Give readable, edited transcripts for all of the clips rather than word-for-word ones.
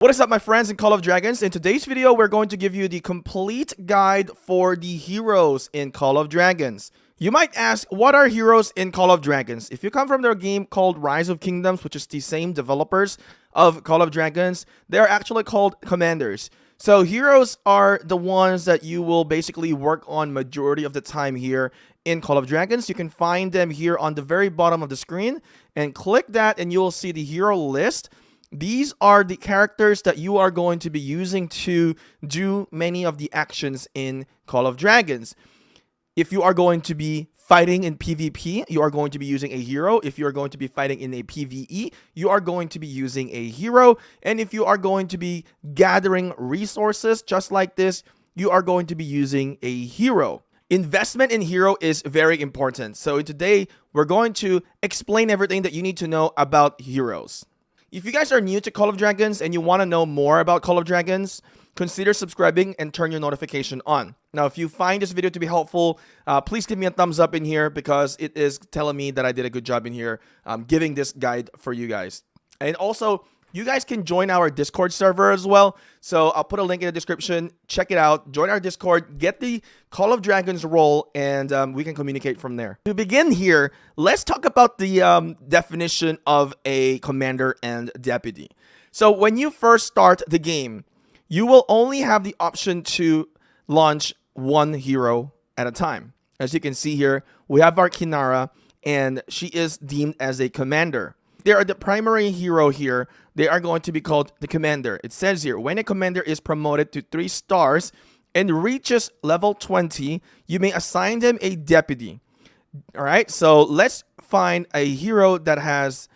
What is up, my friends in Call of Dragons? In today's video, we're going to give you the complete guide for the heroes in Call of Dragons. You might ask, what are heroes in Call of Dragons? If you come from their game called Rise of Kingdoms, which is the same developers of Call of Dragons, they're actually called commanders. So heroes are the ones that you will basically work on majority of the time here in Call of Dragons. You can find them here on the very bottom of the screen, and click that and you will see the hero list. These are the characters that you are going to be using to do many of the actions in Call of Dragons. If you are going to be fighting in PvP, you are going to be using a hero. If you are going to be fighting in a PvE, you are going to be using a hero. And if you are going to be gathering resources just like this, you are going to be using a hero. Investment in hero is very important. So today, we're going to explain everything that you need to know about heroes. If you guys are new to Call of Dragons and you want to know more about Call of Dragons, consider subscribing and turn your notification on. Now, if you find this video to be helpful, please give me a thumbs up in here because it is telling me that I did a good job in here giving this guide for you guys. And also, you guys can join our Discord server as well. So I'll put a link in the description. Check it out. Join our Discord. Get the Call of Dragons role, and we can communicate from there. To begin here, let's talk about the definition of a commander and deputy. So when you first start the game, you will only have the option to launch one hero at a time. As you can see here, we have our Kinara, and she is deemed as a commander. They are the primary hero here. They are going to be called the commander. It says here, when a commander is promoted to 3 stars and reaches level 20, you may assign them a deputy. All right, so let's find a hero that has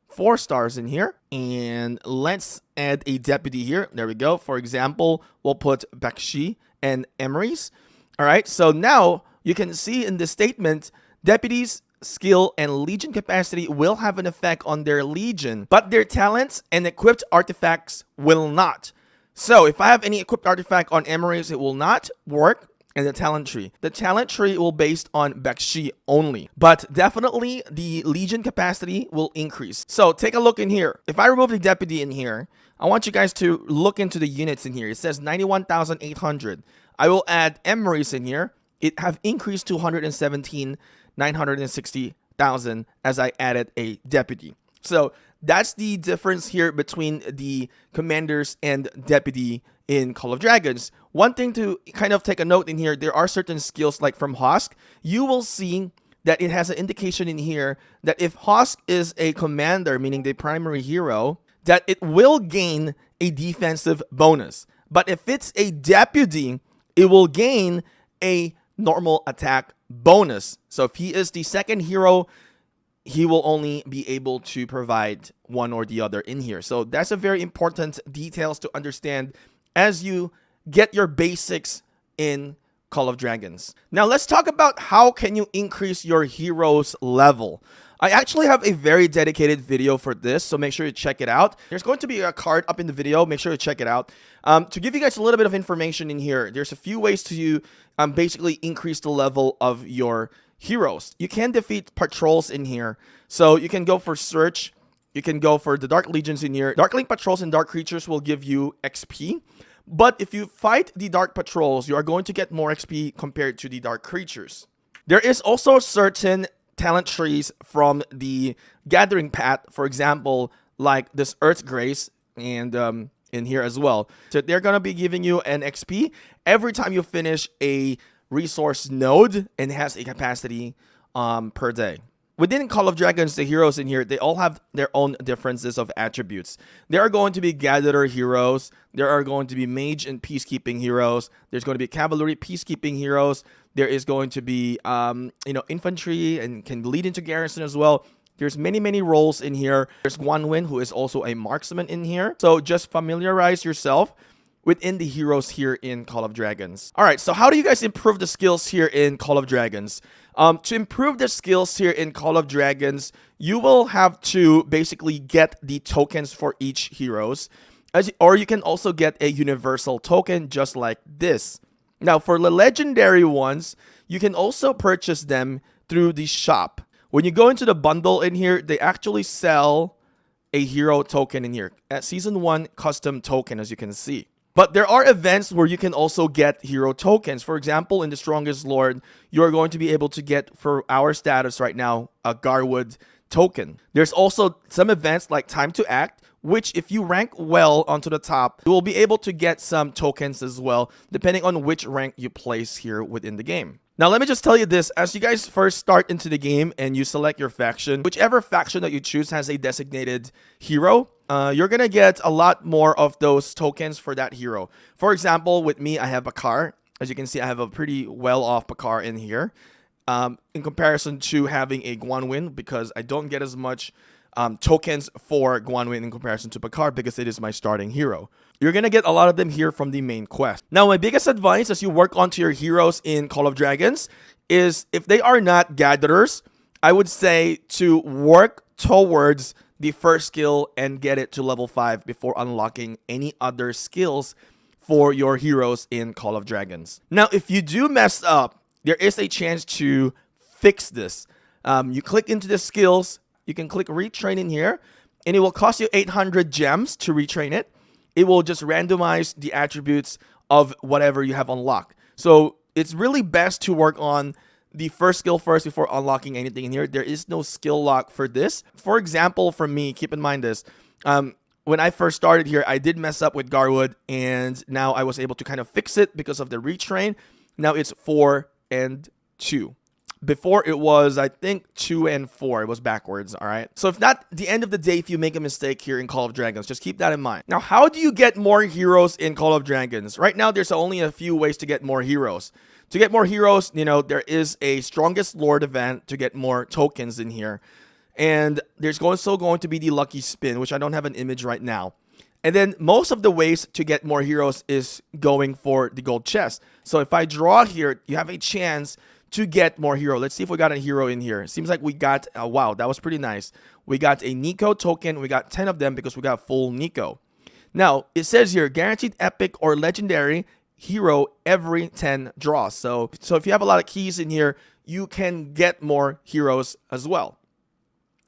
4 stars in here, and let's add a deputy here. There we go. For example, we'll put Bakshi and Emery's. All right, so now you can see in the statement, deputies, skill, and legion capacity will have an effect on their legion, but their talents and equipped artifacts will not. So if I have any equipped artifact on Emery's, it will not work in the talent tree. The talent tree will based on Bakshi only, but definitely the legion capacity will increase. So take a look in here. If I remove the deputy in here, I want you guys to look into the units in here. It says 91,800. I will add Emery's in here. It have increased to 117,960,000 as I added a deputy. So that's the difference here between the commanders and deputy in Call of Dragons. One thing to kind of take a note in here, there are certain skills like from Hosk. You will see that it has an indication in here that if Hosk is a commander, meaning the primary hero, that it will gain a defensive bonus. But if it's a deputy, it will gain a normal attack bonus. So if he is the second hero, he will only be able to provide one or the other in here. So that's a very important details to understand as you get your basics in Call of Dragons. Now let's talk about how can you increase your hero's level. I actually have a very dedicated video for this, so make sure you check it out. There's going to be a card up in the video. Make sure you check it out. To give you guys a little bit of information in here, there's a few ways to basically increase the level of your heroes. You can defeat patrols in here. So you can go for search. You can go for the Dark Legions in here. Darkling patrols and dark creatures will give you XP. But if you fight the dark patrols, you are going to get more XP compared to the dark creatures. There is also certain talent trees from the gathering path, for example, like this Earth Grace and in here as well. So they're going to be giving you an XP every time you finish a resource node and has a capacity per day. Within Call of Dragons, the heroes in here, they all have their own differences of attributes. There are going to be gatherer heroes. There are going to be mage and peacekeeping heroes. There's going to be cavalry peacekeeping heroes. There is going to be, infantry and can lead into garrison as well. There's many roles in here. There's Guanwin, who is also a marksman in here. So just familiarize yourself within the heroes here in Call of Dragons. All right, so how do you guys improve the skills here in Call of Dragons? To improve the skills here in Call of Dragons, you will have to basically get the tokens for each heroes, or you can also get a universal token just like this. Now, for the legendary ones, you can also purchase them through the shop. When you go into the bundle in here, they actually sell a hero token in here. At Season 1 custom token, as you can see. But there are events where you can also get hero tokens. For example, in the Strongest Lord, you're going to be able to get, for our status right now, a Garwood token. There's also some events like Time to Act, which if you rank well onto the top, you will be able to get some tokens as well, depending on which rank you place here within the game. Now, let me just tell you this. As you guys first start into the game and you select your faction, whichever faction that you choose has a designated hero, you're going to get a lot more of those tokens for that hero. For example, with me, I have Bakar. As you can see, I have a pretty well-off Bakar in here. In comparison to having a Guanwin, because I don't get as much tokens for Guanwin in comparison to Bakar because it is my starting hero. You're going to get a lot of them here from the main quest. Now, my biggest advice as you work onto your heroes in Call of Dragons is if they are not gatherers, I would say to work towards the first skill and get it to level 5 before unlocking any other skills for your heroes in Call of Dragons. Now, if you do mess up, there is a chance to fix this. You click into the skills, you can click retrain in here, and it will cost you 800 gems to retrain it. It will just randomize the attributes of whatever you have unlocked. So it's really best to work on the first skill first before unlocking anything in here. There is no skill lock for this. For example, for me, keep in mind this. When I first started here, I did mess up with Garwood, and now I was able to kind of fix it because of the retrain. Now it's 4 and 2. Before it was, I think, 2 and 4. It was backwards, all right? So if not, the end of the day, if you make a mistake here in Call of Dragons, just keep that in mind. Now, how do you get more heroes in Call of Dragons? Right now, there's only a few ways to get more heroes. To get more heroes, you know, there is a Strongest Lord event to get more tokens in here. And there's also going to be the Lucky Spin, which I don't have an image right now. And then most of the ways to get more heroes is going for the gold chest. So if I draw here, you have a chance to get more hero. Let's see if we got a hero in here. It seems like we got, wow, that was pretty nice. We got a Nico token. We got 10 of them because we got full Nico. Now, it says here, guaranteed epic or legendary hero every 10 draws. So if you have a lot of keys in here, you can get more heroes as well.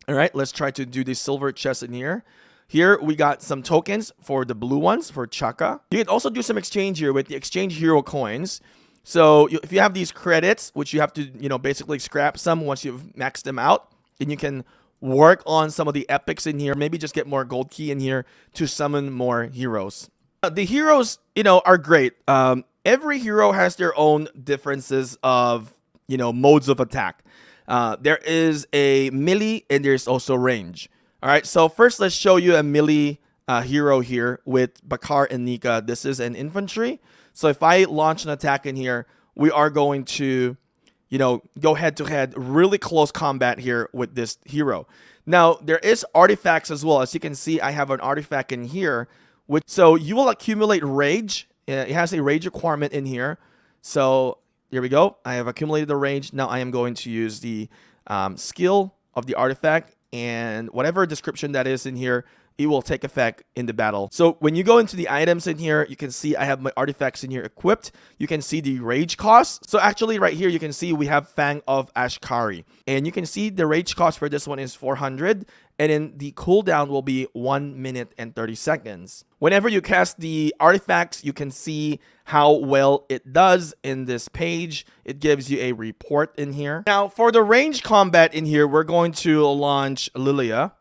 All right, let's try to do the silver chest in here. Here, we got some tokens for the blue ones for Chaka. You can also do some exchange here with the exchange hero coins. So if you have these credits, which you have to, you know, basically scrap some once you've maxed them out, and you can work on some of the epics in here, maybe just get more gold key in here to summon more heroes. The heroes, you know, are great. Every hero has their own differences of, you know, modes of attack. There is a melee and there's also range. All right, so first let's show you a melee hero here with Bakar and Nika. This is an infantry. So if I launch an attack in here, we are going to, you know, go head to head, really close combat here with this hero. Now, there is artifacts as well. As you can see, I have an artifact in here. So you will accumulate rage. It has a rage requirement in here. So here we go. I have accumulated the rage. Now I am going to use the skill of the artifact, and whatever description that is in here, it will take effect in the battle. So when you go into the items in here, you can see I have my artifacts in here equipped. You can see the rage cost. So actually right here, you can see we have Fang of Ashkari. And you can see the rage cost for this one is 400. And then the cooldown will be 1 minute and 30 seconds. Whenever you cast the artifacts, you can see how well it does in this page. It gives you a report in here. Now, for the range combat in here, we're going to launch Lilia.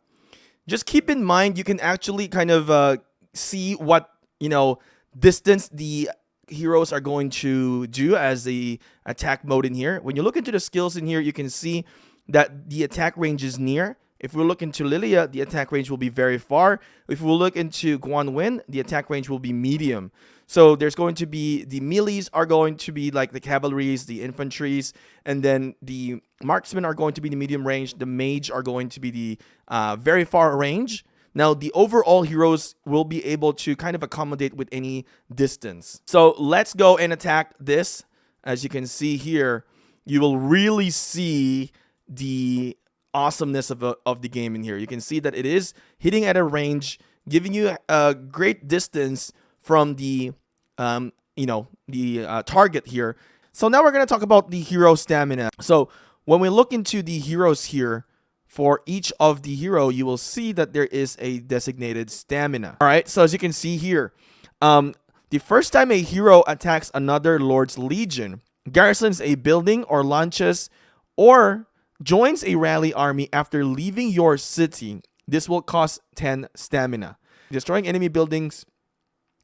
Just keep in mind, you can actually kind of see what, you know, distance the heroes are going to do as the attack mode in here. When you look into the skills in here, you can see that the attack range is near. If we look into Lilia, the attack range will be very far. If we look into Guanwin, the attack range will be medium. So there's going to be, the melees are going to be like the cavalries, the infantries, and then the marksmen are going to be the medium range. The mage are going to be the very far range. Now, the overall heroes will be able to kind of accommodate with any distance. So let's go and attack this. As you can see here, you will really see the awesomeness of the game in here. You can see that it is hitting at a range, giving you a great distance from the target here. So now we're going to talk about the hero stamina. So when we look into the heroes here, for each of the hero, you will see that there is a designated stamina. All right, so as you can see here, the first time a hero attacks another Lord's Legion, garrisons a building or launches or joins a rally army after leaving your city, this will cost 10 stamina. Destroying enemy buildings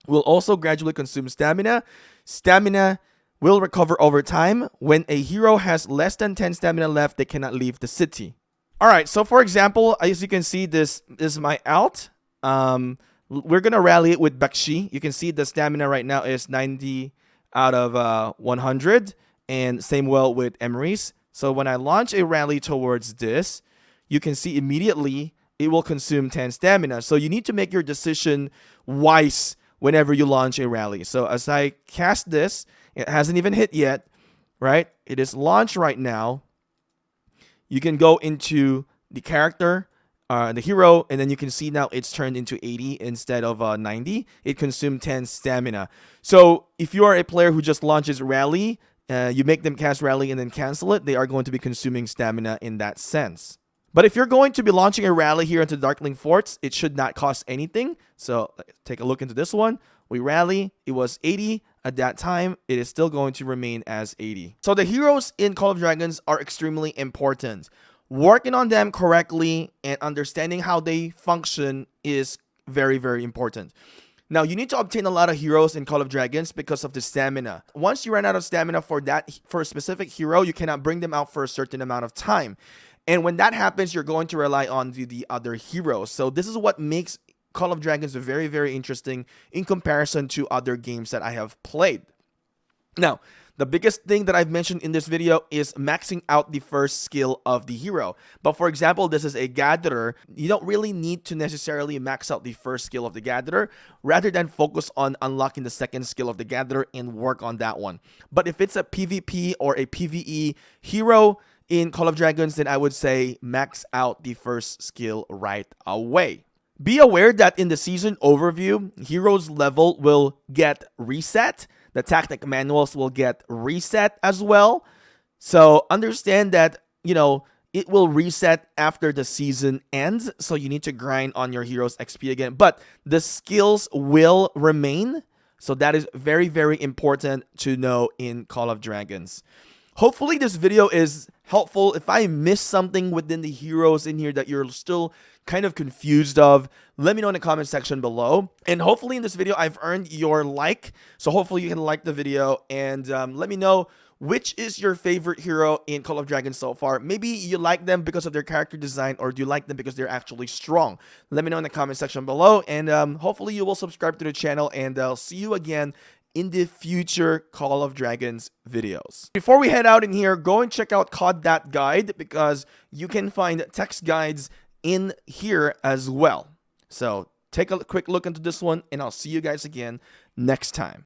will also gradually consume stamina. Stamina will recover over time. When a hero has less than 10 stamina left, they cannot leave the city. All right, so for example, as you can see, this is my alt. We're going to rally it with Bakshi. You can see the stamina right now is 90 out of 100. And same well with Emery's. So when I launch a rally towards this, you can see immediately it will consume 10 stamina. So you need to make your decision wise whenever you launch a rally. So as I cast this, it hasn't even hit yet, right? It is launched right now. You can go into the character, the hero, and then you can see now it's turned into 80 instead of 90. It consumed 10 stamina. So if you are a player who just launches rally, you make them cast rally and then cancel it, they are going to be consuming stamina in that sense. But if you're going to be launching a rally here into Darkling Forts, it should not cost anything. So take a look into this one. We rally, it was 80 at that time. It is still going to remain as 80. So the heroes in Call of Dragons are extremely important. Working on them correctly and understanding how they function is very, very important. Now, you need to obtain a lot of heroes in Call of Dragons because of the stamina. Once you run out of stamina for a specific hero, you cannot bring them out for a certain amount of time. And when that happens, you're going to rely on the other heroes. So this is what makes Call of Dragons very, very interesting in comparison to other games that I have played. Now, the biggest thing that I've mentioned in this video is maxing out the first skill of the hero. But for example, this is a Gatherer. You don't really need to necessarily max out the first skill of the Gatherer, rather than focus on unlocking the second skill of the Gatherer and work on that one. But if it's a PvP or a PvE hero in Call of Dragons, then I would say max out the first skill right away. Be aware that in the season overview, heroes level will get reset. The tactic manuals will get reset as well. So understand that, it will reset after the season ends. So you need to grind on your hero's XP again. But the skills will remain. So that is very, very important to know in Call of Dragons. Hopefully this video is helpful. If I missed something within the heroes in here that you're still kind of confused of, let me know in the comment section below. And hopefully in this video, I've earned your like. So hopefully you can like the video and let me know which is your favorite hero in Call of Dragons so far. Maybe you like them because of their character design, or do you like them because they're actually strong? Let me know in the comment section below. And hopefully you will subscribe to the channel, and I'll see you again in the future Call of Dragons videos. Before we head out in here, go and check out COD That Guide, because you can find text guides in here as well. So take a quick look into this one, and I'll see you guys again next time.